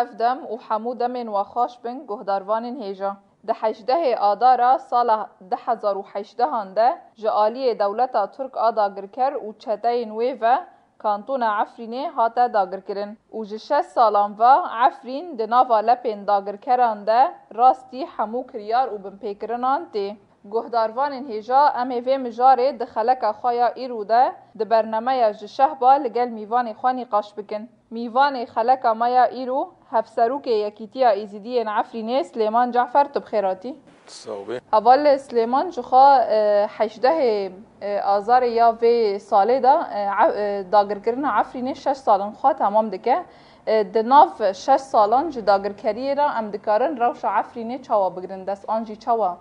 افدم و حمو دمین و خوش بن گهداروان هیجا ده 18 آدارا سال 2018 ده جالی دولت ترک آدا گرکر و چته نوی و کانتون عفرینه هاته داگر کرن و جشه سالان و عفرین ده ناوا لپین داگر کران ده راستی حمو کریار و بمپیکرنان تی گهداروان هیجا امی وی مجاره ده خلق خوایا ایرو ده برنامه جشه با لگل میوان خوانی قاش بکن میوان خلق مایا ایرو هفسروک یکیتیا ایزیدی عفرینه سلیمان جعفر تبخیراتی صوبه اول سلیمان جخوا 18 آذار یا وی ساله دا داگر کردن عفرینه 6 سالن خوا تمام دکه د ناف 6 سالان ج داگر کری را ام دکارن روش عفرینه چاوا بگرن دست آنجی چاوا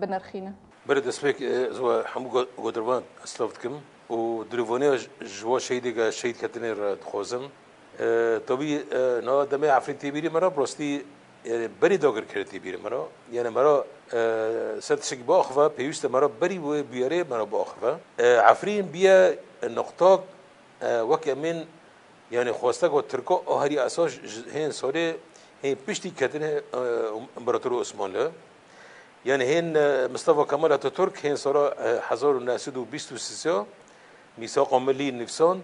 بنرخینه برد اسمك زوا حمو قدروان استلفتكم ودريفوني جوا شهيد كتنير خوزم طبي نا دمي عفرين تبيري مرا برستي يعني بري دوغر كرتي بيري مرا يعني مرا سرتشك باخفا بيوست مرا بري بياري مرا باخفا عفرين بيا النقطة وكي من يعني خوستك وتركو هري اساس هين سوري هين بيشتي كتنه امبراطور عثمان يعني هين مصطفى كمال اتاتورك هين صار 1923 ميثاق ملي نفسان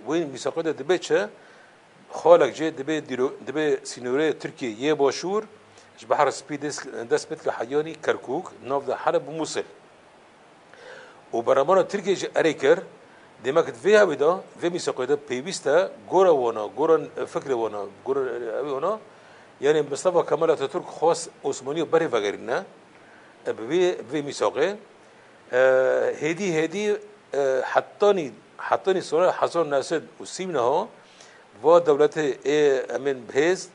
وين ميثاق ده دبيتشه خالق جي دبي سينوري تركيا يه باشور اش بحر سبيدس دس بيت حياني كركوك ناف ده حرب موصل وبرمان تركيا جي اريكر دمك فيها بدا في ميثاق ده بيبيستا غورا وانا غورا فكر وانا غورا وانا يعني مصطفى كمال اتاتورك خاص عثماني بري وغيرنا بي ميثاقه هدي حطاني سنة 1930 و دولت امن بهز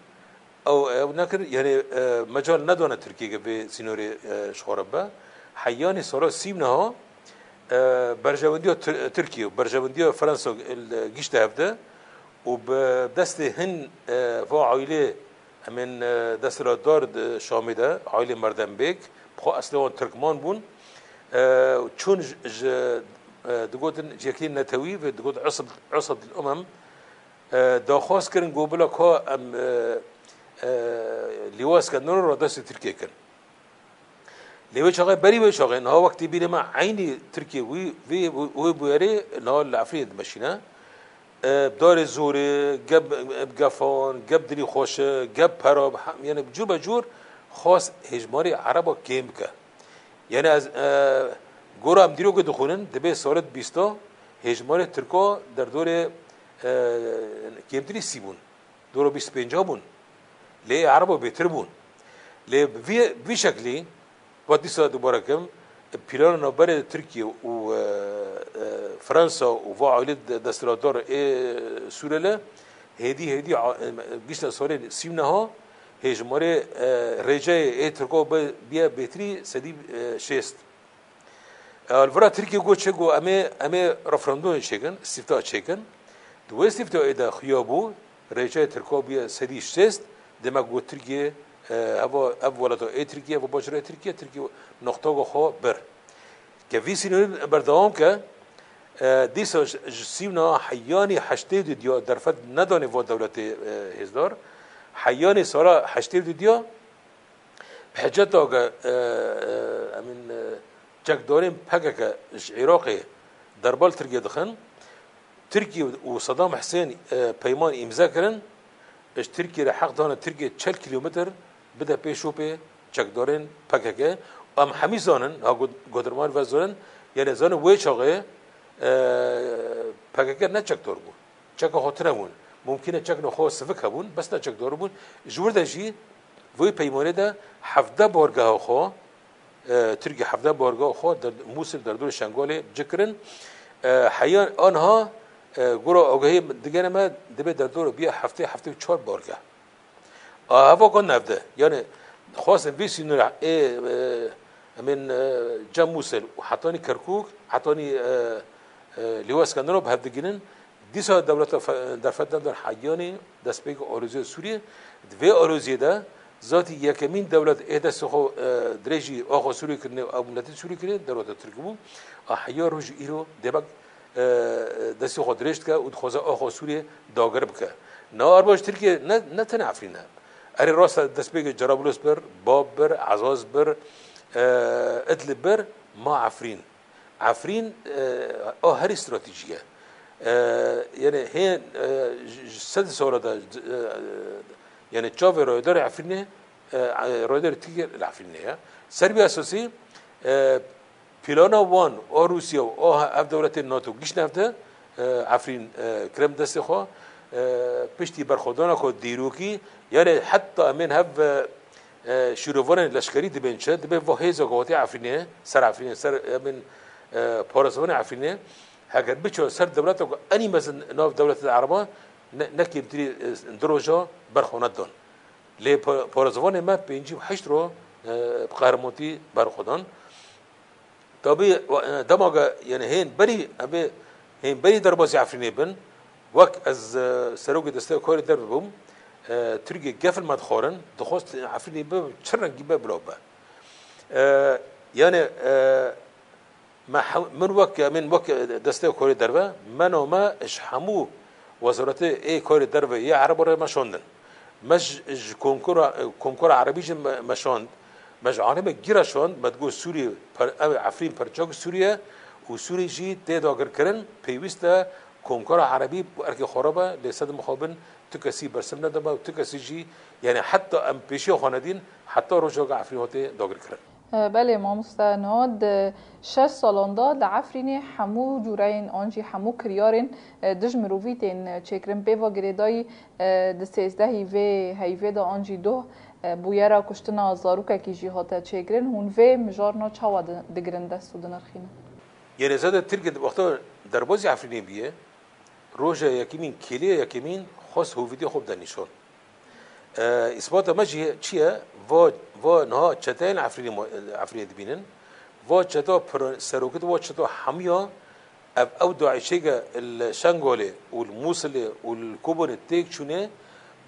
او نكر يعني مجال ندونه تركيا به سينوري شوربه حياني سنة 30 برجونديو تركيا وبرجونديو فرنسا الجيش هفته وبدست هن و عائله من دستوردار شامی ده عائله مردنبک بخو اصلا ترکمان بون چون دقوتن جاكين نتوي ودقوت عصب الأمم داخواست كرن قبلا كا ام لواس كان نور رداس تركيا كان ليه شغال بري وشغال إنها وقت بينما عيني تركيا وي بيري إنها العفريت مشينا بدار الزوري جاب بقفان جاب دني خوش جاب برا يعني بجور بجور خاص هجماري عربا كيمكا يعني از گورا ام دیرو که دخونن دبی سالت بیستا هجمار ترکا در دور کمتری سی بون دور 25 بون لی عربا بهتر بون لی وی شکلی وقتی سال دوباره کم پیلان نبرد ترکیه و فرانسا و عائله دستوردار سوریه هدی بیشتر سال سیم ها هجمار رجای ترکا بیا بهتری سدی شست الورا تركيا قلت شكو أمي رفرندون شكن استفتاء شكن دو استفتاء إذا خيابو رجاء تركيا سدي شست دما قلت تركيا أولادو تركيا وباجرة تركيا نقطة خو بر كفي سنين بردوام ك ديسا جسيمنا حياني حشتي ديا درفت نداني و دولة هزدار حياني صار حشتي ديا بحجتها أمين جاك دورين بحقك عراقي دربال تركيا دخن تركيا وصدام حسين بيمان امضاء كرن اش تركيا رحق دانا تركيا 40 كيلومتر بدا بيشو بي جاك دورين بحقك ام حمي زانن ها قدرمان وزانن يعني زانن وي شاقه بحقك نه جاك دور بون جاك خاطر بون ممکنه جاك نخوا سفك هبون بس نه جاك دور بون جور دجي وي بيمانه ده 17 بارگاه خو تركيا 17 بارگاه خود در موصل در دور شنگال جکرن حیان آنها گورا آگاهی دیگر ما دبی در دور بیا هفته 4 بارگاه هوا کن نفته یعنی خواستم بیسی نور من جم موصل و حتانی کرکوک حتانی لواس کندن به هفته دیسا دولت در فتره در حیانی دست پیک آلوزی سوریه دوی آلوزی ده ذاتی یکمین دولت اهداس خو درجی آخو سوری کنه او ملت سوری کنه دولت ترکیبو احیا روز ایرو دبک دست خو درشت که و خواست آخو سوری داگر بکه نا ارباش ترکیه نه تنه عفرینه اری راست دست بگه جرابلس بر باب بر عزاز بر ادلب بر ما عفرین هر استراتیجیه يعني هي سد سورة ده يعني تشافي رويدر عفرينه رويدر تيجي العفرينه سربيا أساسي بلانا وان أو روسيا أو هف دولة الناتو جيش نفته عفرين كرم دست خو بشتي برخودانا خو ديروكي يعني حتى من هف شروفان لشکری دبن شد دبن وحیز قوتی عفرینه سر عفرینه سر من پارسوان عفرینه هاگر بچو سر دولت کو انی مثلا ناف دولت العربه نکی بتری دروجا برخونت دون لی پارسوان ما پنجی و هشت رو قهرمانتی برخودان تابی دماغ يعني هين بري دربازي عفريني بن وقت از سروق دسته كوري درب بوم تركي قفل ما دخورن دخوست عفريني بب تشرن جيبه بلوبه يعني من وقت دسته كوري دربه منو ما اش حمو وزارة اي كوري دربه يا عرب ولا ما شوندن مش كونكور عربي ما شوند مش عالم جيراشون ما تقول سوريا عفرين برجاك سوريا وسوريا جي تداغر كرن بيوستا كونكور عربي اركي خرابه لسد مخابن تكسي برسمنا دما وتكسي جي يعني حتى ام بيشي خاندين حتى رجاك عفرين هوتي داغر كرن بله ما مستند 6 سالاندا لعفرینی همو جورین آنجی همو کریارین دژ مرویتین چکرم بیوا گریدای د 13 هیوه دا آنجی دو بویرا کشتنا زاروکه کی جهات چکرن هون و مجارنا چاوا دگرن دست و نرخینه يعني زاد تركي وقتها دربازي عفريني بيه روجا يكمين كيليا يكمين خاص هو فيديو خوب دانيشون اثبات ماجي تشيا و نها چتاين عفريني دبينن و چتا سروكت و چتا حميا او داعشيغا الشنغولي والموصلي والكوبون التيك شونه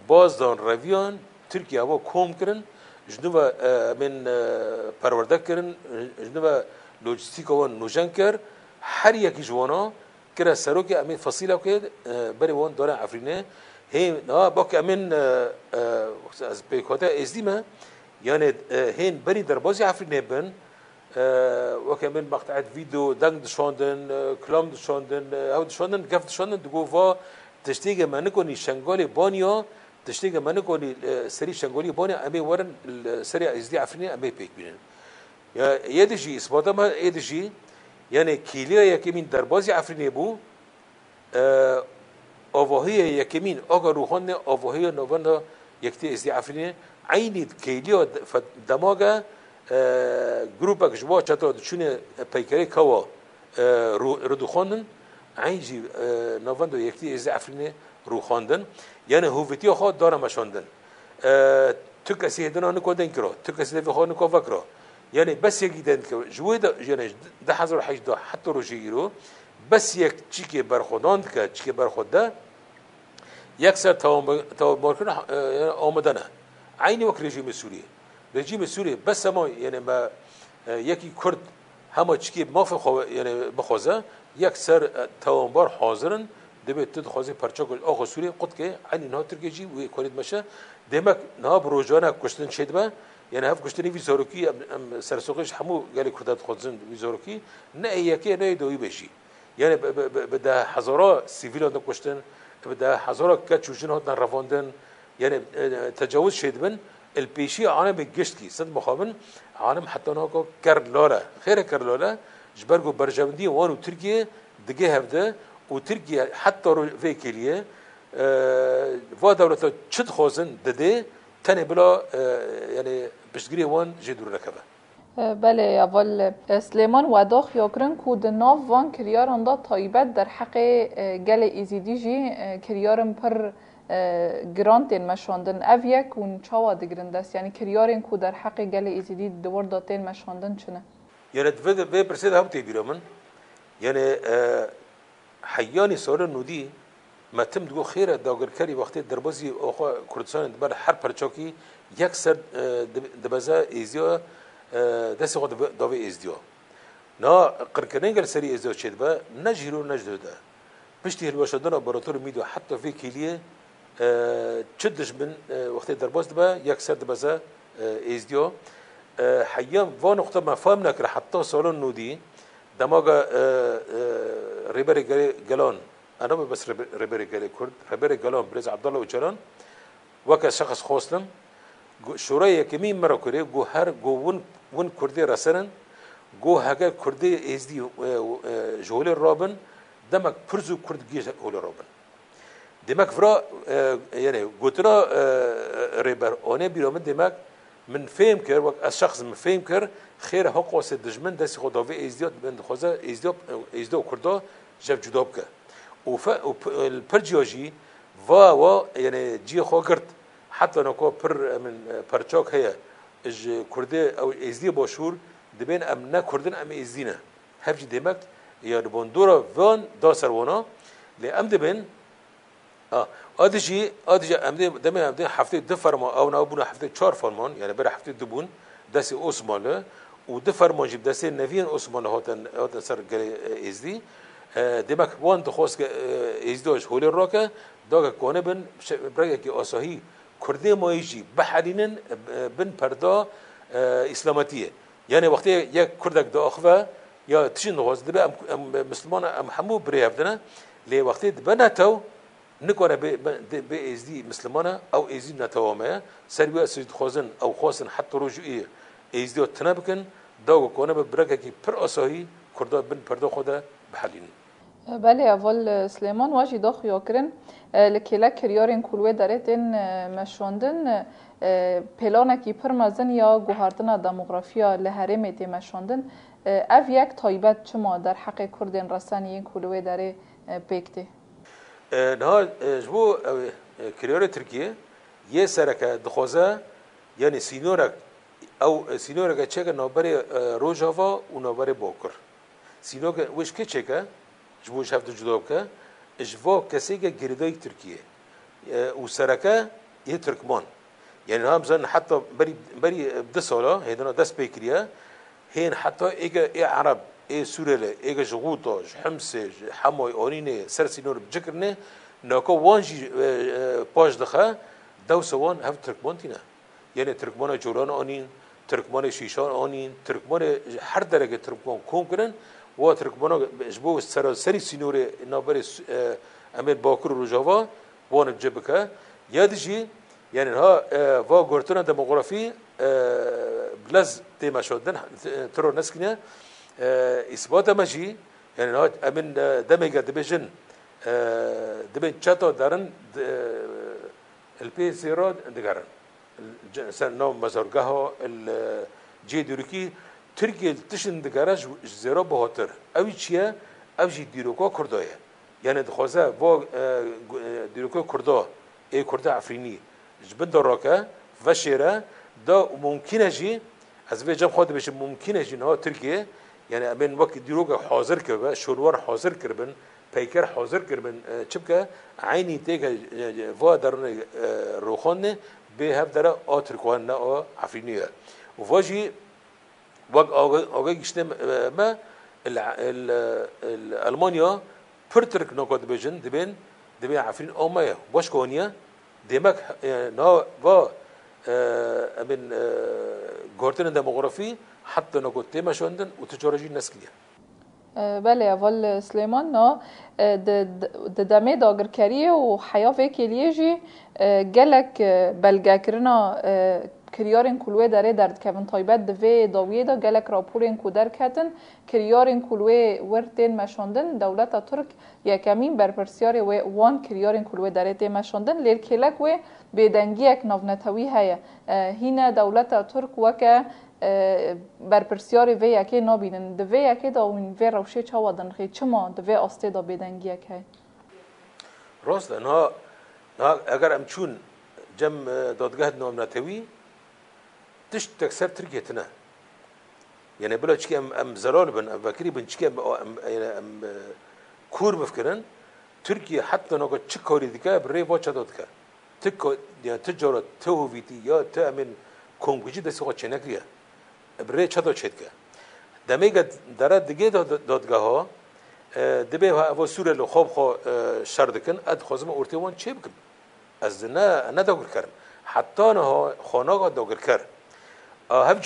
باز دان رافيان تركيا هو كوم كرن جنوبا من پروردك كرن جنوبا لوجستيكا و نوجنكر هر يكي جوانا كرا سروكي امين فصيلة وكيد بري وان دارا عفريني هين باك امين از بيكوتا ازديما يعني هين بري دربازي عفريني بن وكمان مقطعات فيديو دنگ دشاندن كلام دشاندن او دشاندن گفت دشاندن دگو وا تشتيگه منكوني شنگالي بانيا تشتيگه منكوني سري شنگالي بانيا امي ورن سري ازدي عفريني امي بيك بينن يدجي اثبات ما يدجي يعني كيليا يكمين دربازي عفريني بو اوهي يكمين اغا روحان اوهي نوفنا يكتي ازدي عفريني عيني كيليا دماغا جروبك جوا چطور دشونه پیکری کوا رو خواندن عینجی نوندو یکتی از عفرینه رو خواندن یعنی هویتی خود داره مشاندن تو کسی هدنا نکودن کرا تو کسی دفع خود نکو فکرا یعنی بس یکی دن که جوی دا یعنی 10,008 حتی رو جیرو بس یک چی که برخوداند که چی که برخود ده یک سر توامر کنه آمدنه عینی وقت رژیم سوریه رژیم سوریه بس ما یعنی ما یکی کرد همه چیزی ما یعنی بخوازه یک سر توانبار حاضرن دبیت تد خوازه پرچاکل آخو سوریه قد که علی نه ترکی جی و کنید مشه دمک نه بروجانه کشتن شد با یعنی هف کشتنی ویزاروکی سرسوقش همو گلی کردات خوازن ویزاروکی نه یکی نه دوی بشی یعنی بده هزارا سیویل آن کشتن بده هزارا کچوشن هاتن رفاندن یعنی تجاوز شد بن البيشي عالم بجشتكي صد مخابن عالم حتى هناك كرلولا خير كرلولا جبرجو برجمدي وانو تركيا دقي هفده وتركيا حتى في كليه و دولته چت خوزن دده تاني بلا يعني بشتگري وان جدور ركبه بله اول سلیمان وداخ یاکرن کود ناف وان کریار اندا تایبت در حق گل ایزیدی جی کریارم پر گرانتین مشاندن اویک و چاوا دگرند است یعنی کریارین کو در حق گل ایزیدی دور داتین مشاندن چنه یعنی به پرسید هم تیبیرا من یعنی حیانی سال نودی ما تم دو خیره داگر کری وقتی دربازی آخوا کردستان دبر هر پرچاکی یک سر دبزا ایزیا دست خود داوی ایزدیا نا قرکنین گل سری ایزدیا چید با نجیرو نجدوده پشتی هلوشدن امپراتور میدو حتی فی کلیه تشدش من وقت درباز دبا يكسر دبازا إزديو حيام و نقطة ما فهمنا كره حتى سالون نودي دماغ ريبري جالون أنا بس ريبري جالي كرد ريبري جالون بريز عبد الله وجالون وك شخص خوصلم شورای کمی مرا کره گو هر گو ون کردی رسنن گو هگه کردی ازدی جهول رابن دمک پرزو کرد گیج هول رابن دمک فرا یعنی گوترا ریبر آنه بیرامد دمک من فهم کر وقت از شخص من فهم کر خیر حق واسه دشمن دست خدا و ازدیات من خوزه ازدیات کردا جب جداب که و الپرجیاجی و یعنی جی خو کرد حتى نكو بر من برشاك هي إج كردي أو إزدي باشور دبين أم نا كردن أم إزدينا هفج دمك يا ربندورا فان داسر وانا لأم دبين أديجي أم دم حفتة دفرما أو نابونا حفتة شار فرمان يعني برا حفتة دبون داسي أوسمان ودفرما جيب داسي نفين أوسمان هاتن سر جري إزدي دمك وان تخص إزداج هول الراكة داغ كونبن برا كي أساهي کردی مایجی بحرینن بن پردا اسلامتیه یعنی وقتی یک کردک داخوه یا تشین نواز دبی مسلمان ام همو بریافدنه لی وقتی بناتو نکنه به ازدی مسلمانه او ازدی نتوامه سربیا سجد خوزن او خواسن حتی رجوعی ازدی تنبکن داغ کنه برگه کی پر آسایی کردا بن پردا خوده بحرینن بله اول سلیمان واجی داخل یاکرن لکیلا کریارین کلوه دارتن مشوندن پلانه کی پرمازن یا گوهردن دموگرافیا لهرم تی مشوندن اف یک تایبت چما در حق کردن رسانی این کلوه داره بکته نه جبو کریار ترکیه یه سرکه دخوازه یعنی سینورک او سینورک چه که نابری روجاوا و نابری باکر سینورک وش که چه که جبوش هفته جدا که اجوا کسی که گردای ترکیه و سرکه یه ترکمان یعنی هم زن حتی بری 10 ساله هیدنا دست بکریه هین حتی ای عرب ای سوریله ای جغوطا حمسه حمای آنینه سر سینور بجکرنه ناکا وانجی پاش دخه دو سوان هفت ترکمان تینه یعنی ترکمان جولان آنین ترکمان شیشان آنین ترکمان هر درجه ترکمان کم کنن و ترکمانا جبو سری سینوری نابری امیر باکر و رجاوا وان جبکه یادجی یعنی ها و گرتنا دموگرافی بلز تیما شدن ترور نسکنه اثبات ماجی یعنی ها امین دمیگه دبیجن دبین چطور دارن الپی زیراد دگرن سن نام مزارگاه ها الجی دورکی ترکیه تشن دگرش زیرا بهاتر اوی چیه؟ اوی دیروکا کردایه یعنی دخوازه و دیروکا کردا ای کردا افرینی جبن دراکه و شیره دا ممکنه جی از وی جمع خواهد بشه ممکنه جی نها ترکیه یعنی امین وقت دیروکا حاضر کرده شلوار حاضر کردن پیکر حاضر کردن چبکه عینی تیگه و درون روخانه به هف داره ترکوان نه افرینیه و واجی وقت آقای گشته ما ألمانيا برترك نقد بيجن دبين عارفين أمايا واش كونيا دمك نا و من قارتنا دموغرافي حتى نقد تما شوندن وتجارجي نسكنيا بله اول سلیمان نا دمه داگرکری و حیا وکیلیجی گلک بلگکرنا کریارین کلوه داره درد کبن تایبت دوی داویه دا گلک راپورین کودر کتن کریارین کلوه ورتین مشاندن دولت ترک یکمین برپرسیار و وان کریارین کلوه داره تی مشاندن لیر کلک و بیدنگی اک نافنتوی هیا هینه دولت ترک وکه برپرسیار وی یکی نبینن دوی یکی دا اون وی روشه چه وادن خیلی چما دوی آسته دا بیدنگی یکی راست نه اگر ام چون جم دادگاه نامنتوی تشت تكسر تركيتنا يعني بلا تشكي ام زلال بن ام فكري بن تشكي ام كور بفكرن تركيا حتى نقول تشكوري ديكا بري فوتشا دوتكا تكو يعني تجارة توفيتي يا تامن كونجي دسي خو تشنكريا بري تشادو تشدكا دميغا دارا ديگه دادگاه دبي ها سوره لو خوب خو شردكن اد خوزم اورتيوان چه بكن از نه داگر کرم حتی نه خانه داگر کر هم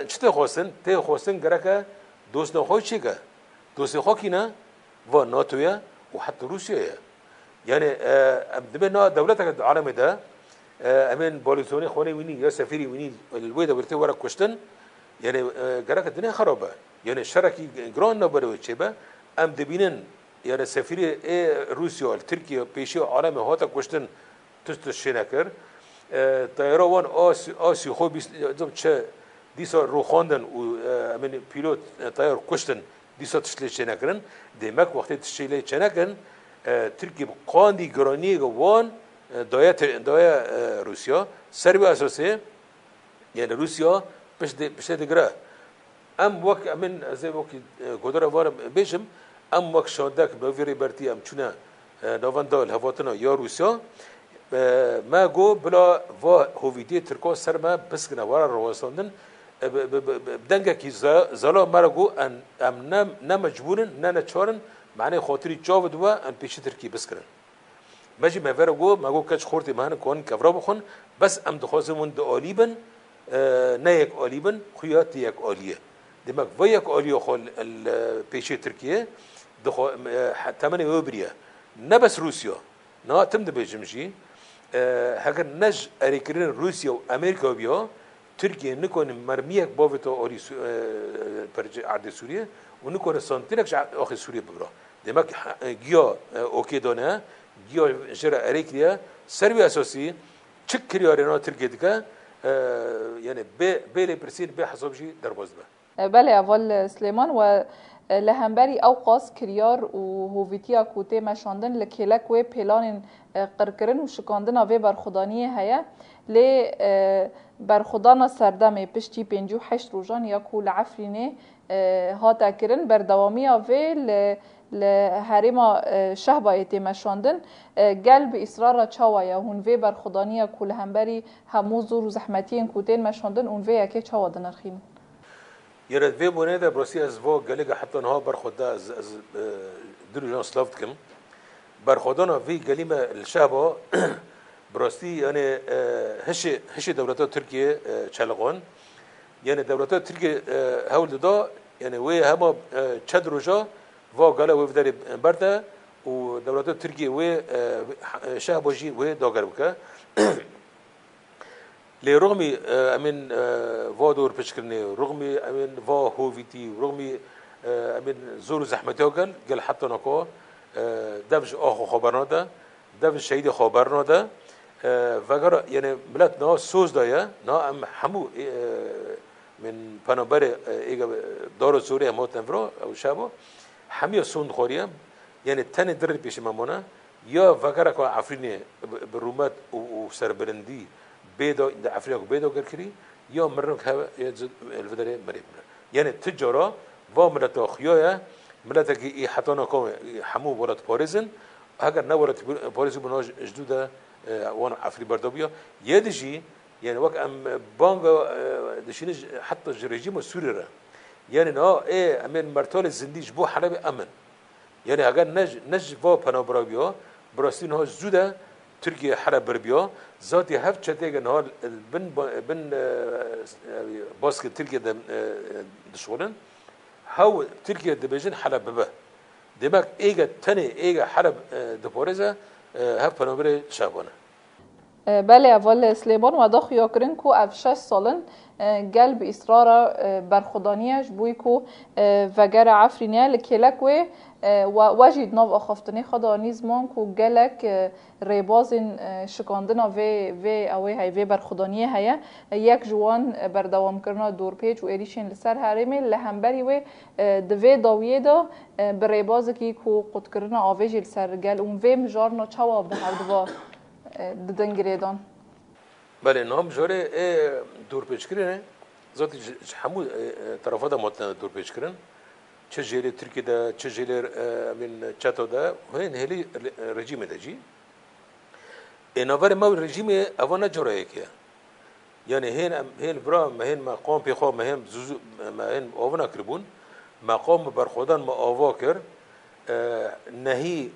چه خواستن گره که دوست نخواه چی که دوست خواه کی نه و ناتویا و حتی روسیه یعنی دبی نه دولت عالم ده امین بالوتونی خونه وینی یا سفیری وینی الوی دولتی ورا کشتن یعنی گره که دنیا خرابه یعنی شرکی گران نبره چه به ام دبینن یعنی سفیری روسیا ترکیه پیشی عالم هاتا کشتن تشتشی نکر طیران آسی خوب چه دیسا رو خواندن و امین پیلوت طیر کشتن دیسا تشتشی نکرن دمک وقتی تشتشی چه نکن ترکیه قاندی گرانی گوان دایا روسیا سربی اساسی یعنی روسیا پشت دگره ام وقت امن از وقت قدره وارم بیشم ام وقت شاندک نویری برتی ام چونه نواندال هواتنا یا روسیا ما گو بلا و هویدی ترکا سر ما بسکنه وارا روستاندن بدنگه کی زلا مرا گو ام نه مجبورن نه نچارن معنی خاطری جاود و ان پیش ترکی بسکنن ماجي ما فرقو ما جو كاتش خورتي ما كون كفرا بخون بس ام دخوزمون دو اوليبن نايك اوليبن خياتي يك اوليه دمك وياك اوليه خول البيشي تركيا دخو تمني وبريا نبس روسيا نا تمد بيجمشي هاگر نج اريكرين روسيا وامريكا بيو تركيا نكون مرميك بوفتو اوري عرض سوريا ونكون سنتينك اخي سوريا ببرا دمك جيا اوكي دونه گیا جرا اريكريا سربي اساسي چكري ارنا تركيا دكا يعني بيلي برسين بحسابجي درباز به بله اول سليمان و لهمبري اوقاس كريار و هوفيتيا كوتي مشاندن لكيلك و بلان قركرن و شكاندن و برخدانيه هيا ل برخدانا سردمي پشتي 58 روزان يا كول عفرينه هاتا كرن بردواميه و لهرما شهبا يتمشاندن قلب إصرار تشاويا هون في برخدانية كل همبري همو زور و زحمتين كوتين مشاندن اون في اكي تشاوا دنرخين يرد في بونيدا بروسي از فو قلقا حتى نها برخدا از دروجان سلافتكم برخدانا في قليمة الشهبا بروسي يعني هشي دولتات تركيا چلغان يعني دولتات تركيا هول دا يعني وي هما چد روجا و قال وفداري برده و دولت تركيا و شعبوجي و داگر بك لرغم امن و دور بشكرني رغم امن و هوفيتي رغم امن زور زحمتي قال حتى نكو دفج اخو خبرنا ده دفج شهيد خبرنا ده وگر يعني ملت نا سوز دايا نا ام حمو من پنابر دار سوريا موتنفرو او شابو همه سوند خوریم یعنی تن در پیش مامونه یا وگرا که عفرینه برومت و سربرندی بیدا عفرینه بیدا کرد یا مرنگ ها الفدره مریم یعنی تجارا و ملت خیایا ملت کی حتی نکام همو ورد پاریزن اگر نه ورد پاریزی بناش جدوده وان عفری بردابیا یادشی یعنی وقت ام بانگ دشینه حتی رژیم سوری را يعني نا ايه امن مرتال زنديج بو حلب امن يعني اگر نج و پنابراویا براستین ها زوده ترکیه حلب بربیا ذاتی هفت چتیگن ها بن باسك تركيا دشغلن هاو تركيا دبجن حلب ببه دماغ ايجا تاني ايجا حلب دبورزه هف پنابرا شابانه بله اول سلیمان و داخل یاکرین کو اف 6 سالن قلب اصرار برخدانیش بوی کو وگر عفرینه لکلک و واجد نو اخفتنی خدا نیزمان کو گلک ریبازین شکاندنا و اوی های و برخدانیه هیا یک جوان بردوام کرنا دور پیچ و ایریشین لسر هرمی لهمبری و دوی داویه دا بریباز کی کو قد کرنا آویجی لسر گل اون و مجارنا چواب ده هردوا ددنگریدان بله نام جوره دور پیچ کرنه ذاتی همو طرفا دا متن دور پیچ کرن چه جیل ترکی دا چه جیل من چاتو دا هن هلی رژیم دا جی ایناور ما رژیم اوانا جوره کیا یعنی هن برا مهن مقام پیخوا مهم زوزو مهن آوانا کربون مقام برخودان ما آوا کر نهی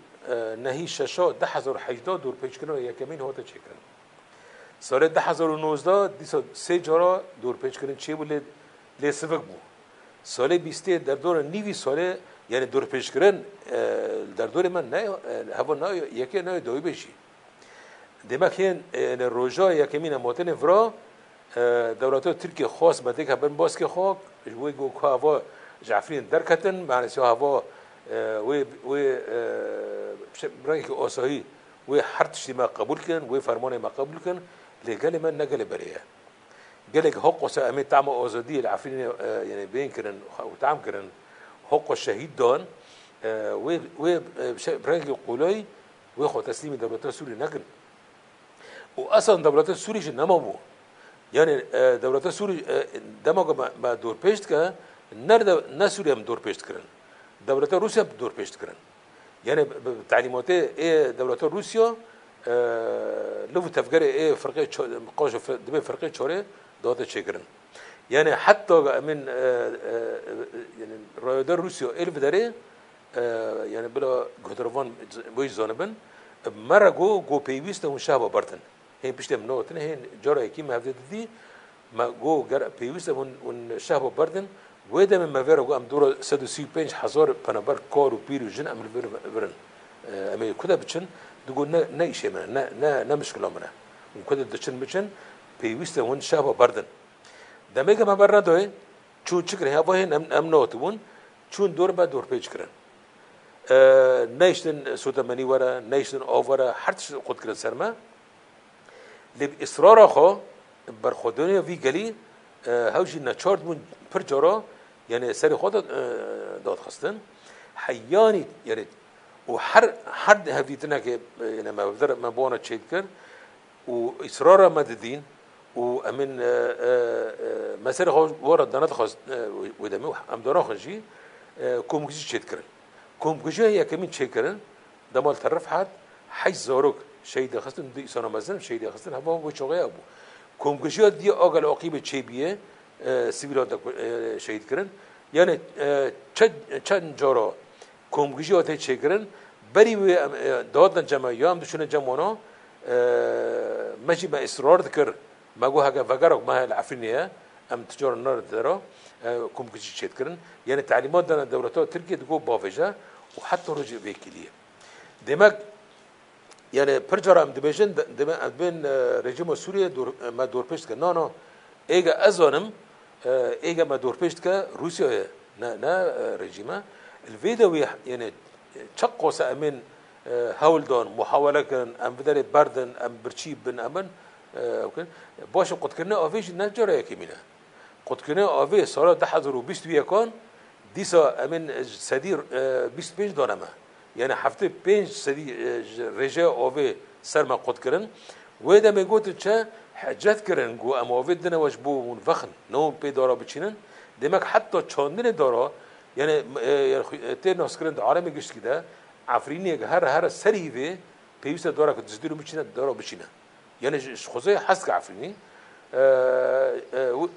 نهی ششا 10,080 دور پیش کردن یکمین هاته چه کردن سال 2019 دیسا 3 جارا دور پیش کردن چه بود لی سفک بود سال 20 در دور نیوی سال یعنی دور پیش کردن در دور من نه هوا نه یکی نه دوی بشی demek این روزا یکمین ماتن فرا دولت ترکیه خاص بده که بن باز که خاک وی گو که هوا جعفرین درکتن معنی سه هوا و برای که آسایی و هر چیزی ما قبول کن و فرمان ما قبول کن لگل من نگل بریه قالك حق أمين تعم آزادی العفرين يعني بين كرن وتعم كرن حق الشهيد دان و برنج قولي ويخو تسليم دولة سوريا نقل وأصلا دولة سوريا جنما بو يعني دولة سوريا دماغ ما دور بيشت كه نرد نسوريا دور بيشت كرن دولة روسيا دور بيشت كرن يعني تعليمات إيه دولة روسيا لو تفكر إيه فرقة قاش دبي فرقة شوري داده چکرن یعنی حتی من یعنی رایدار روسیا الف داره یعنی بلا گذروان باید زانبن مرا گو پیوست اون شهر بردن هی پیشتم نوتن هی جرای کی مهدی دی ما گو گر پیوست اون شهر بردن و دم مفر گو ام دور 135,000 پنبر کار و پیر و جن عمل برن امی کدا بچن دگو نه ایشه من نه مشکل منه اون کدا دچن بچن پیوست اون شهر بردن دمیگه ما برا دوی چون چکره ها وای نمنوت بون چون دور با دور پیچ کرن نیشتن سودمانی ورا نیشتن آورا هر چیز خود کرد سرما لب اصرار خو بر خودنی وی گلی هاوجی نچارد بون پر جارا یعنی سر خود داد خستن حیانی یعنی و هر هفیتنا که یعنی ما بونا چید کرد و اصرار مددین و امن مثلا ورد دانات خاص ودمي ام دانا خنجي كوم كجي تشكرن كوم كجي هي كمين تشكرن دمال طرف حد حي زاروك شيء خاصن دي سنه مثلا شيء خاصن هبا وشغي ابو كوم كجي دي اقل عقيبه تشبيه سيفيلات شيء كرن يعني چند جارا كوم كجي تشكرن بري دادن جمع يام دشون جمعنا ماشي با اصرار ذكر ما جو هاجا فجرك ما العفرينية أم تجار النار درا كم كذي شيء كرن يعني تعليمات دنا دولتها تركيا تقول بافجا وحتى رجع بيكليه دماغ يعني برجر أم دبيجن دماغ بين رجيم سوريا دور ما دور بيشت كنا إيجا أزانم إيجا ما دور بيشت كروسيا نا رجيمه الفيديو يعني شقوا سأمين هول دون محاولة كان أم بدل بردن أم برشيب بن أمن اوكي باشه قد كنا اوفيش نجرا يكمينا قد كنا اوفي سال 2020 كان ديسا امن سدير 25 دونما يعني هفته 5 سدي رجا اوفي سرما قد كرن ودا ما قلت تشا حاجات كرن جو ام اوفي دنا وجبو منفخن نو بي دورا بچينن دمك حتى چاندن دورا يعني تناس كرن عالم گشت كده عفريني هر سريوي بيوست دورا كتزديرو بچينن دورا بچينن يعني خزي حسك عفريني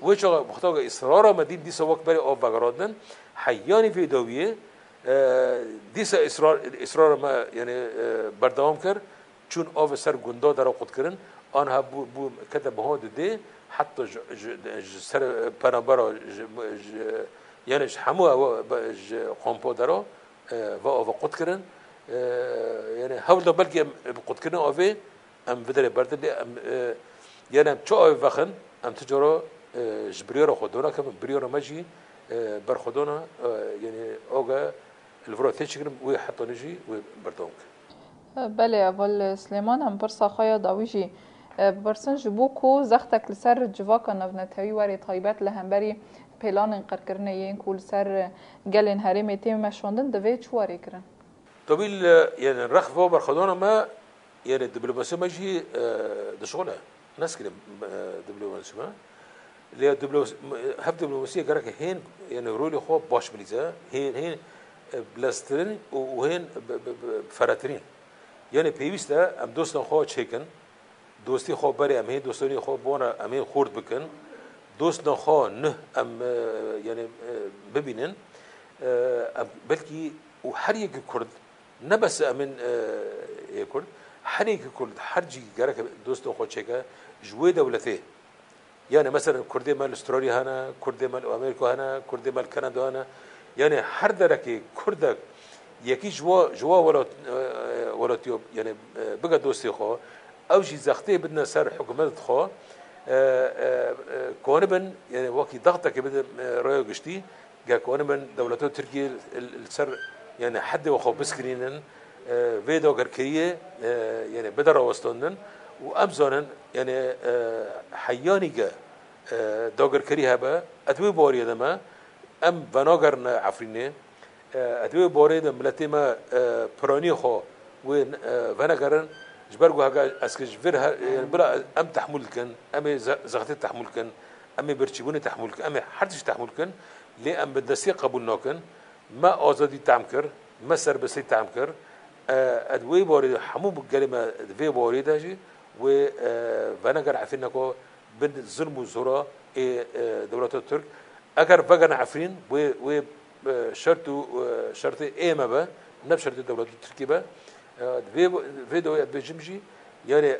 وش مختار إصرار مدين دي سواك بري أو بقرادن حياني في دوية دي إصرار ما يعني بردوام كر چون أو سر جندا در قد كرن آنها بو كتب هاد ده حتى سر پنابرا يعني همو قامپو درا و أو قد كرن يعني هول ده بلكي قد كرن أوه ام بدر بردل ام يعني ام چه وقتن ام تجارا جبريرا خدونا كم بريرا ماجي بر خدونا يعني اوجا الفرا تشكرم وي حتى نجي وبردونك بله اول سليمان هم برسا خايا داويجي برسن جبوكو زختك لسر جواكا نفنتهوي وري طيبات لهمبري بلان انقركرنا ين كل سر قالن هرمي تيم مشوندن دوي چواري كرن طويل يعني الرخفه بر خدونا ما يعني الدبلوماسية ماشي دشغلها ناس كده دبلوماسية ما اللي هف دبلوماسية جرك هين يعني رولي خو باش بليزا هين بلاسترين وهين فراترين يعني بيويس ده ام دوستنا خو تشيكن دوستي خو بري ام هين دوستني خو بونا ام هين خورد بكن دوستنا خو نه ام يعني ببينن بلكي وحريق كرد نبس من يكون حنيك كل حرجي جرك دوستو خوشيكا جوي دولته يعني مثلا كردي مال استراليا هنا كردي مال امريكا هنا كردي مال كندا هنا يعني هر دركي كردك يكي جوا ولا تيوب يعني بقى دوستي خو او جي زختي بدنا سر حكومات خو كونبن يعني وقت ضغطك بده رايو قشتي جا كونبن دولته تركيا السر يعني حد وخو بسكرينن فيديو غركيه يعني بدر وستونن وامزونن يعني حياني جا دوغر كريها با ادوي بوري دما ام بناغرن عفرينه ادوي بوري دم ملتما بروني خو و بناغرن جبرغو هاga اسكج فيرها يعني بلا ام تحمل كن ام زغت تحمل كن ام برچبون تحمل كن ام حرتش تحمل كن لي ام بدسي قبول نوكن ما ازادي تعمكر ما سربسي تعمكر ادوي بوري حمو بالكلمه في بوري داجي و بناغر عفينكو بين الظلم والزراء دولة الترك اگر بقى عفرين و شرط ايما با نفس شرط الدولة التركية با في دو بجمجي يعني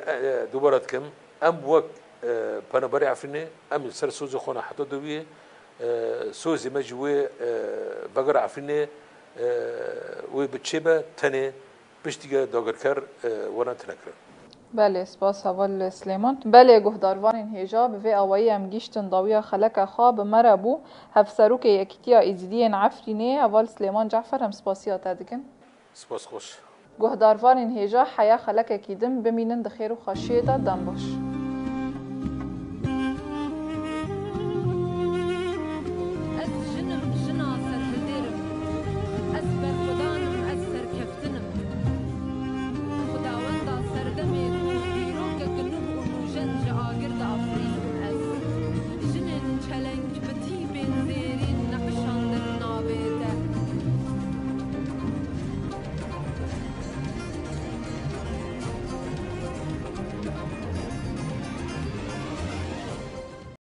دوباره كم ام وقت بنبري عفرينه ام سر سوز خونه حتى دوبيه سوزي مجوي بقى عفرينه و بتشبه تنه بشتيجا داغركر وانا تنكر بله سپاس اول سلیمان. بله گهداروان هجا به آوایی هم گیشتن داویا خلق خواب مربو هفسرو که یکیتیا ایزیدین عفرینه اول سلیمان جعفر هم سپاسیات دکن. سپاس خوش. گهداروان هجا حیا خلق کیدم بمینن دخیر و خاشیه دادن باش.